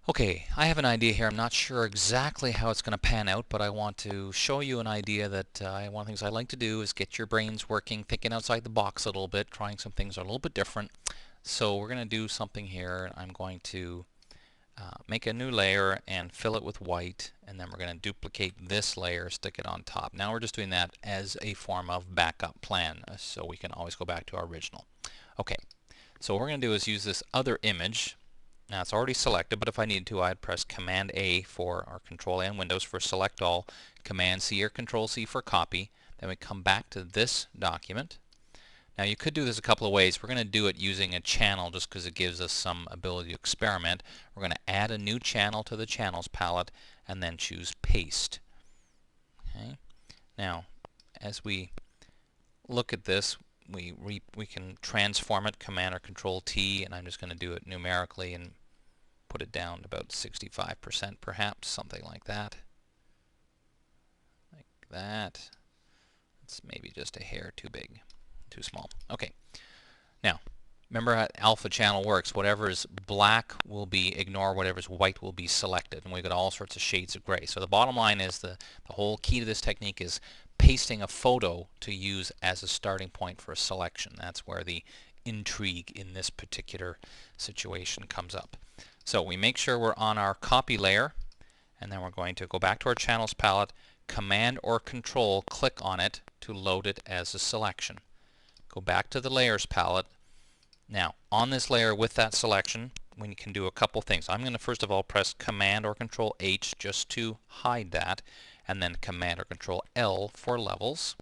Okay, I have an idea here. I'm not sure exactly how it's going to pan out, but I want to show you an idea that one of the things I like to do is get your brains working, thinking outside the box a little bit, trying some things that are a little bit different. So we're going to do something here. I'm going to make a new layer and fill it with white, and then we're going to duplicate this layer, stick it on top. Now we're just doing that as a form of backup plan, so we can always go back to our original. Okay, so what we're going to do is use this other image. Now it's already selected, but if I needed to, I'd press Command A for, or Control A on Windows for select all, Command C or Control C for copy. Then we come back to this document. Now you could do this a couple of ways. We're going to do it using a channel just because it gives us some ability to experiment. We're going to add a new channel to the channels palette and then choose Paste. Okay. Now as we look at this, we can transform it, Command or Control T, and I'm just going to do it numerically and put it down to about 65% perhaps, something like that. Like that. It's maybe just a hair too big, too small. Okay. Now, remember how alpha channel works. Whatever is black will be ignore, whatever is white will be selected, and we've got all sorts of shades of gray. So the bottom line is the whole key to this technique is pasting a photo to use as a starting point for a selection. That's where the intrigue in this particular situation comes up. So we make sure we're on our copy layer, and then we're going to go back to our channels palette, Command or Control, click on it to load it as a selection. Go back to the layers palette. Now on this layer with that selection, we can do a couple things. I'm going to first of all press Command or Control H just to hide that, and then Command or Control L for levels,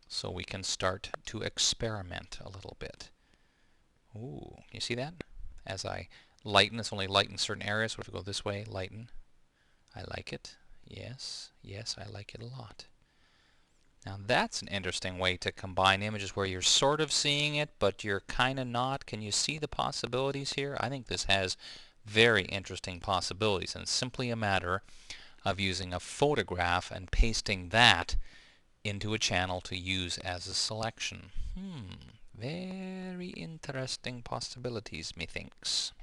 so we can start to experiment a little bit. Ooh, you see that? As I lighten, it's only lighten certain areas. So if we go this way, lighten. I like it. Yes, yes, I like it a lot. Now that's an interesting way to combine images where you're sort of seeing it, but you're kind of not. Can you see the possibilities here? I think this has very interesting possibilities, and it's simply a matter of using a photograph and pasting that into a channel to use as a selection. Very interesting possibilities, methinks.